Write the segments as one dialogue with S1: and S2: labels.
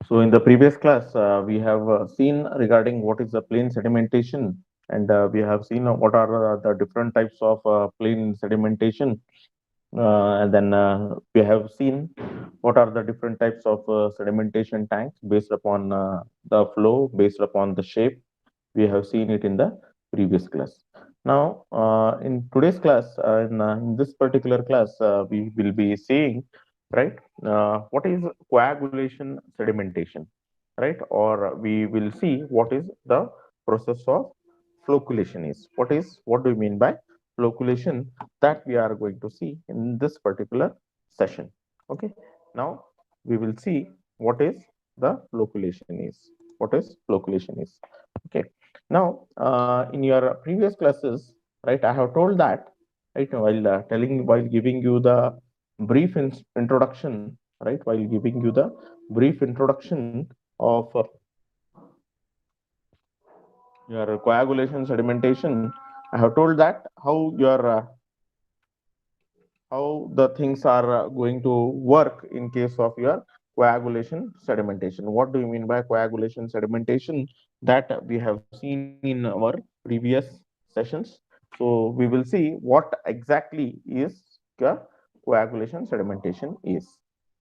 S1: So in the previous class, we have seen regarding what is the plain sedimentation, and we have seen what are the different types of plain sedimentation, and then we have seen what are the different types of sedimentation tanks based upon the flow, based upon the shape. We have seen it in the previous class. Now, in today's class, in this particular class, we will be seeing, right, what is coagulation sedimentation, right? Or we will see what is the process of flocculation is. What do you mean by flocculation? That we are going to see in this particular session. Okay. Now we will see what is the flocculation is. What is flocculation is. Okay. Now, in your previous classes, right, I have told that, right, while giving you the brief introduction, right, while giving you the brief introduction of your coagulation sedimentation, I have told that how the things are going to work in case of your coagulation sedimentation. What do you mean by coagulation sedimentation? That we have seen in our previous sessions. So we will see what exactly is the coagulation sedimentation is.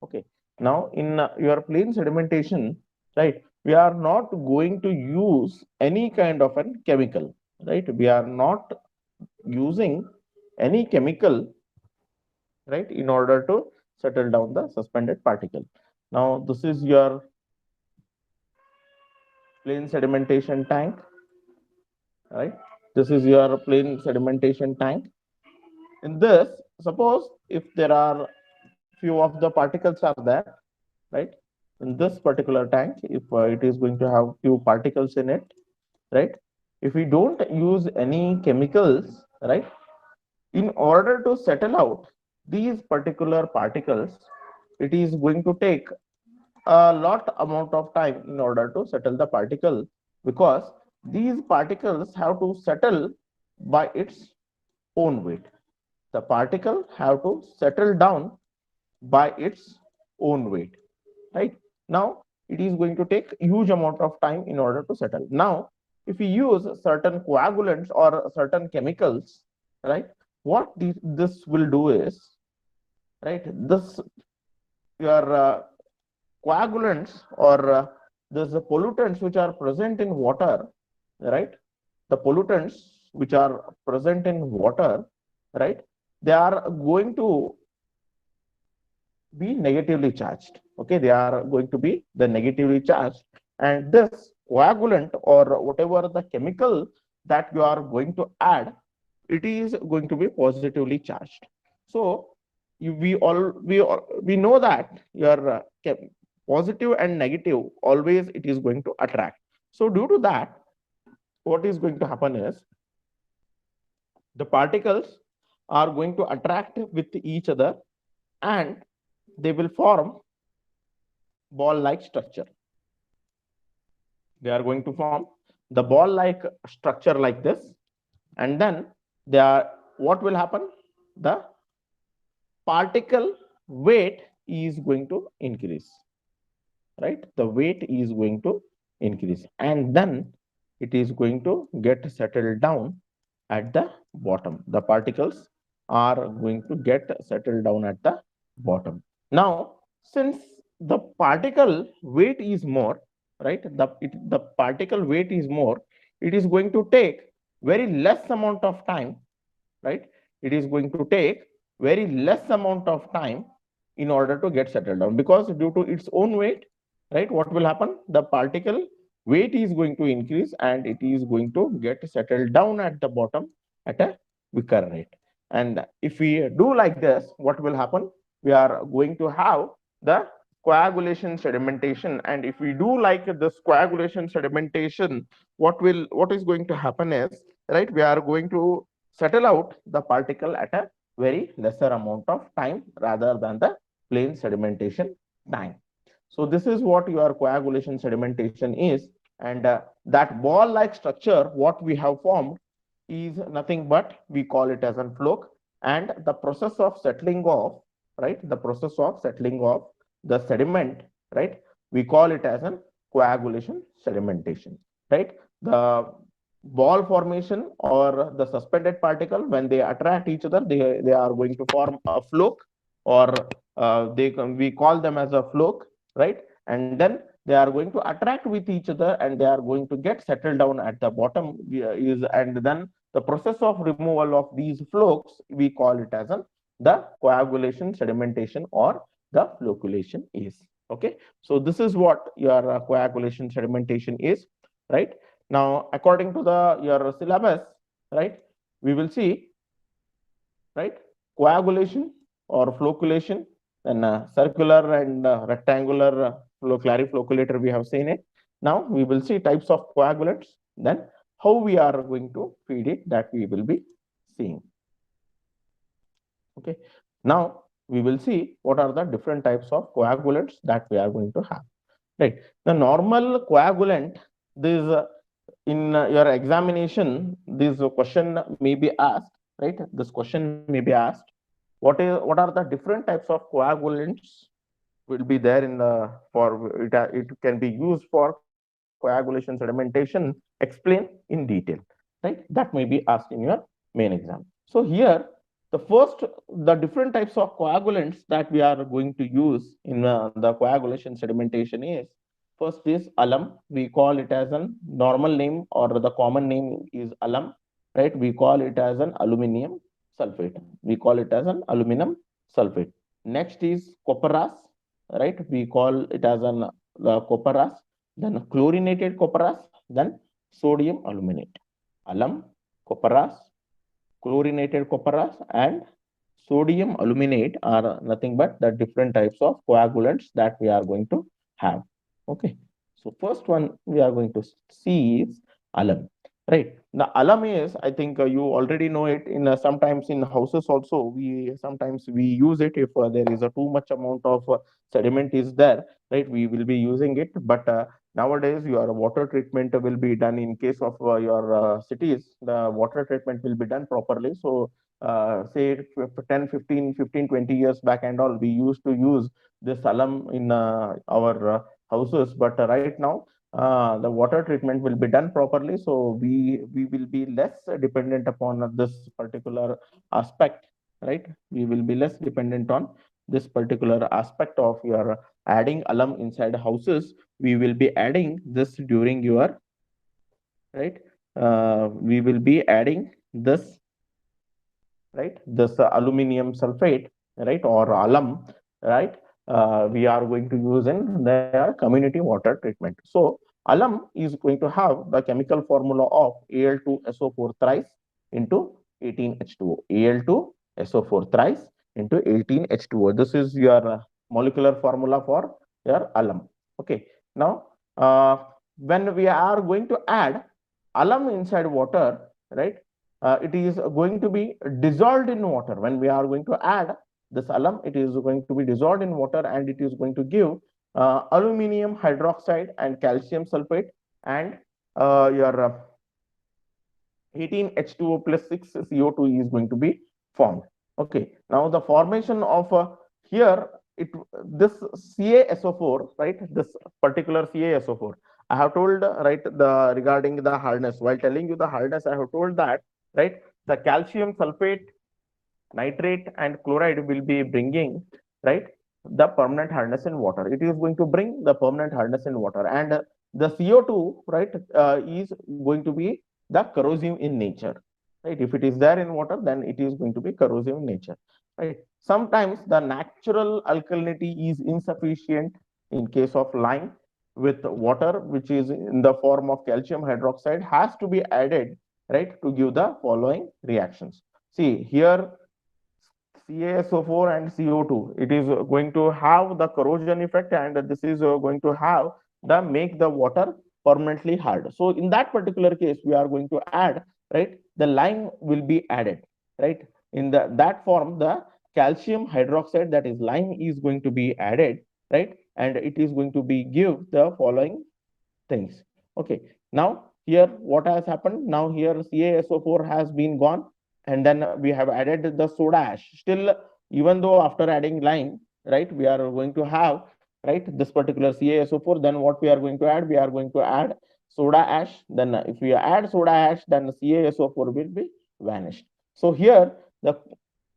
S1: Okay. Now in your plain sedimentation, right, we are not going to use any kind of a chemical, right? We are not using any chemical, right, in order to settle down the suspended particle. Now, this is your plain sedimentation tank, right? This is your plain sedimentation tank. In this, suppose if there are few of the particles are there, right? In this particular tank, if it is going to have few particles in it, right? If we don't use any chemicals, right? In order to settle out these particular particles, it is going to take a lot amount of time in order to settle the particle, because these particles have to settle by its own weight. The particle have to settle down by its own weight, right? Now it is going to take huge amount of time in order to settle. Now if we use certain coagulants or certain chemicals, right, what this will do is, right, this your coagulants or the pollutants which are present in water, right? The pollutants which are present in water, right? They are going to be negatively charged. Okay, they are going to be the negatively charged, and this coagulant or whatever the chemical that you are going to add, it is going to be positively charged. So we know that your positive and negative always it is going to attract. So due to that, what is going to happen is the particles are going to attract with each other, and they will form ball like structure. They are going to form the ball like structure like this, and then they are, what will happen, the particle weight is going to increase, right? The weight is going to increase, and then it is going to get settled down at the bottom. The particles are going to get settled down at the bottom. Now, since the particle weight is more, right? The particle weight is more, it is going to take very less amount of time, right? It is going to take very less amount of time in order to get settled down, because due to its own weight, right, what will happen, the particle weight is going to increase and it is going to get settled down at the bottom at a quicker rate. And if we do like this, what will happen, we are going to have the coagulation sedimentation. And if we do like this coagulation sedimentation, what is going to happen is, right, we are going to settle out the particle at a very lesser amount of time rather than the plain sedimentation time. So this is what your coagulation sedimentation is. And that ball like structure what we have formed is nothing but we call it as an floc. And the process of settling off, right, the process of settling off the sediment, right, we call it as a coagulation sedimentation, right? The ball formation or the suspended particle, when they attract each other, they are going to form a floke, or we call them as a floke, right? And then they are going to attract with each other, and they are going to get settled down at the bottom, and then the process of removal of these flokes, we call it as the coagulation sedimentation or the flocculation is. Okay, so this is what your coagulation sedimentation is, right? Now, according to the your syllabus, right, we will see, right, coagulation or flocculation, and circular and rectangular clariflocculator, we have seen it. Now we will see types of coagulants, then how we are going to feed it, that we will be seeing. Okay, now we will see what are the different types of coagulants that we are going to have, right? The normal coagulant, this in your examination, this question may be asked, right? This question may be asked, what are the different types of coagulants will be there in the, for it, it can be used for coagulation sedimentation, explain in detail, right? That may be asked in your main exam. So here, the first, the different types of coagulants that we are going to use in the coagulation sedimentation is, first is alum. We call it as a normal name, or the common name is alum, right? We call it as an aluminum sulfate. We call it as an aluminum sulfate. Next is copperas, right? We call it as an copperas, then chlorinated copperas, then sodium aluminate. Alum, copperas, chlorinated copperas, and sodium aluminate are nothing but the different types of coagulants that we are going to have. Okay, so first one we are going to see is alum, right? The alum is, I think you already know it, in sometimes in houses also, we sometimes we use it if there is a too much amount of sediment is there, right? We will be using it, but nowadays your water treatment will be done, in case of your cities, the water treatment will be done properly. So say 10, 15, 15, 20 years back and all, we used to use this alum in our houses, but right now the water treatment will be done properly, so we will be less dependent upon this particular aspect, right? We will be less dependent on this particular aspect of your adding alum inside houses. We will be adding this during your, right, we will be adding this, right, this aluminum sulfate, right, or alum, right, we are going to use in their community water treatment. So alum is going to have the chemical formula of Al2SO4 thrice into 18H2O. Al2SO4 thrice into 18H2O. This is your molecular formula for your alum. Okay. Now, when we are going to add alum inside water, right, it is going to be dissolved in water. When we are going to add this alum, it is going to be dissolved in water, and it is going to give aluminum hydroxide and calcium sulfate, and your 18H2O plus 6 CO2 is going to be formed. Okay, now the formation of here, it this CaSO4, right, this particular CaSO4, I have told, right, the regarding the hardness. While telling you the hardness, I have told that, right, the calcium sulfate, nitrate, and chloride will be bringing, right, the permanent hardness in water. It is going to bring the permanent hardness in water, and the CO2, right, is going to be the corrosive in nature, right? If it is there in water, then it is going to be corrosive in nature, right? Sometimes the natural alkalinity is insufficient in case of lime, with water which is in the form of calcium hydroxide has to be added, right, to give the following reactions. See here, CaSO4 and CO2, it is going to have the corrosion effect, and this is going to have the make the water permanently hard. So in that particular case, we are going to add, right, the lime will be added, right? In that form, the calcium hydroxide, that is lime, is going to be added, right? And it is going to be give the following things. Okay, now here what has happened? Now here CaSO4 has been gone, and then we have added the soda ash. Still, even though after adding lime, right, we are going to have right? This particular CaSO4, then what we are going to add? We are going to add soda ash. Then if we add soda ash, then the CaSO4 will be vanished. So here, the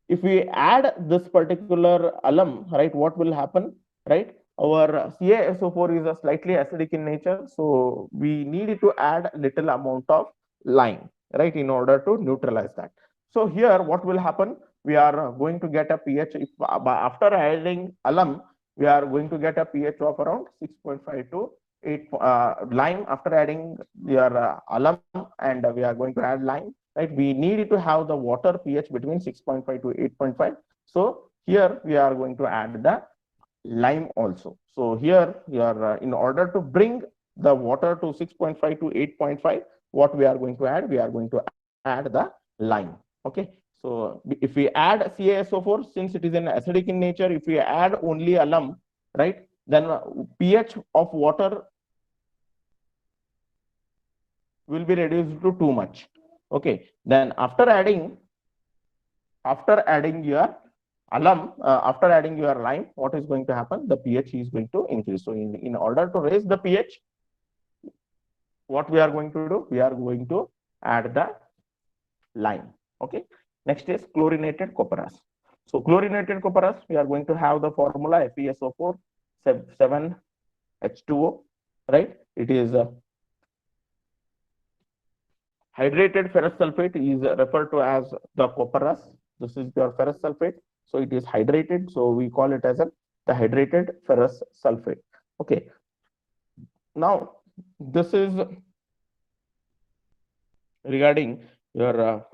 S1: if we add this particular alum, right, what will happen, right? Our CaSO4 is a slightly acidic in nature, so we need to add little amount of lime, right, in order to neutralize that. So here, what will happen? We are going to get a pH, if, after adding alum, we are going to get a pH of around 6.5 to 8 lime. After adding your alum, and we are going to add lime, right? We need to have the water pH between 6.5 to 8.5. So here we are going to add the lime also. So here you are in order to bring the water to 6.5 to 8.5, what we are going to add? We are going to add the lime. Okay. So if we add CaSO4, since it is an acidic in nature, if we add only alum, right, then pH of water will be reduced to too much. Okay. Then after adding your alum, after adding your lime, what is going to happen? The pH is going to increase. So in order to raise the pH, what we are going to do? We are going to add the lime. Okay. Next is chlorinated copperas. So chlorinated copperas, we are going to have the formula FeSO4 7H2O, right? It is hydrated ferrous sulfate is referred to as the copperas. This is your ferrous sulfate. So it is hydrated. So we call it as the hydrated ferrous sulfate. Okay. Now, this is regarding your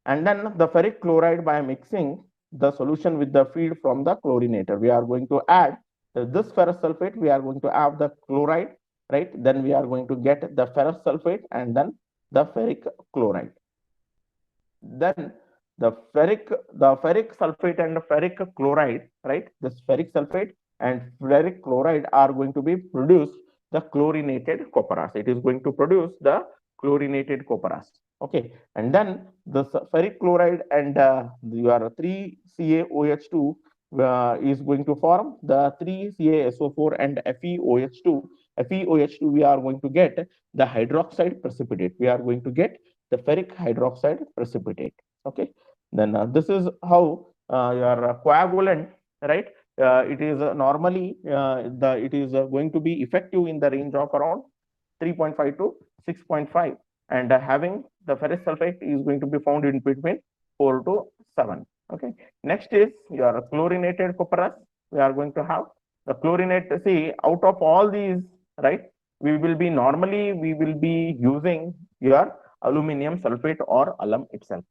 S1: and then the ferric chloride, by mixing the solution with the feed from the chlorinator, we are going to add this ferrous sulfate. We are going to add the chloride, right? Then we are going to get the ferrous sulfate and then the ferric chloride. Then the ferric sulfate and the ferric chloride, right? This ferric sulfate and ferric chloride are going to be produced the chlorinated copperas. It is going to produce the chlorinated copperas. Okay, and then the ferric chloride and your 3CaOH2 is going to form the 3CaSO4 and FeOH2. FeOH2, we are going to get the hydroxide precipitate. We are going to get the ferric hydroxide precipitate. Okay, then this is how your coagulant, right? It is normally it is going to be effective in the range of around 3.5 to 6.5, and having the ferrous sulfate is going to be found in between 4 to 7. Okay, next is your chlorinated copperas. We are going to have the chlorinate. See, out of all these, right, we will be using your aluminum sulfate or alum itself.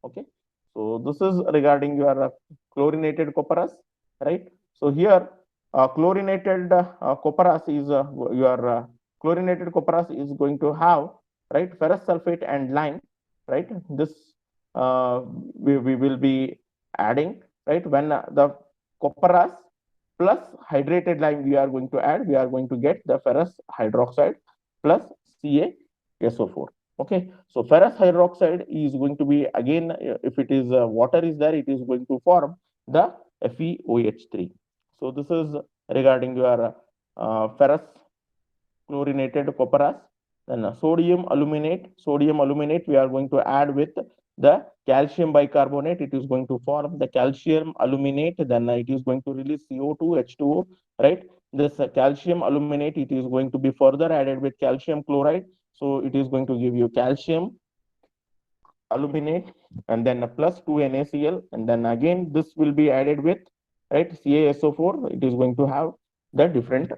S1: Okay, so this is regarding your chlorinated copperas, right? So here chlorinated copperas is your chlorinated copperas is going to have, right, ferrous sulfate and lime, right? This we will be adding, right? When the copperas plus hydrated lime we are going to add, we are going to get the ferrous hydroxide plus CaSO4. Okay, so ferrous hydroxide is going to be, again, if it is water is there, it is going to form the FeOH3. So this is regarding your ferrous chlorinated copperas. Then sodium aluminate. Sodium aluminate we are going to add with the calcium bicarbonate. It is going to form the calcium aluminate. Then it is going to release CO2, H2O, right? This calcium aluminate, it is going to be further added with calcium chloride. So it is going to give you calcium aluminate and then a plus 2 NaCl, and then again this will be added with, right, CaSO4. It is going to have the different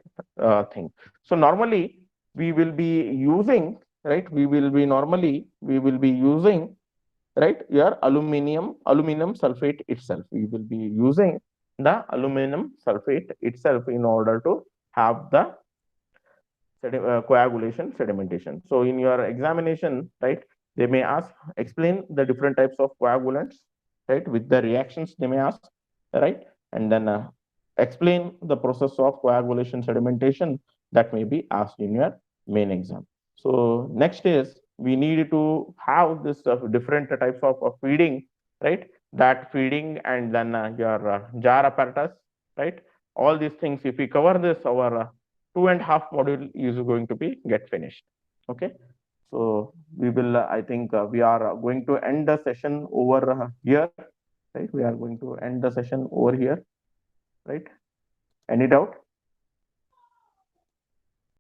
S1: thing. So normally we will be using, right, we will be using, right, your aluminum sulfate itself. We will be using the aluminum sulfate itself in order to have the coagulation sedimentation. So in your examination, right, they may ask, explain the different types of coagulants, right, with the reactions they may ask, right, and then explain the process of coagulation sedimentation that may be asked in your main exam. So next is we need to have this different types of feeding, right, that feeding, and then your jar apparatus, right, all these things, if we cover this, our 2.5 module is going to be get finished. Okay. So we will, I think we are going to end the session over here, right? We are going to end the session over here, right? Any doubt?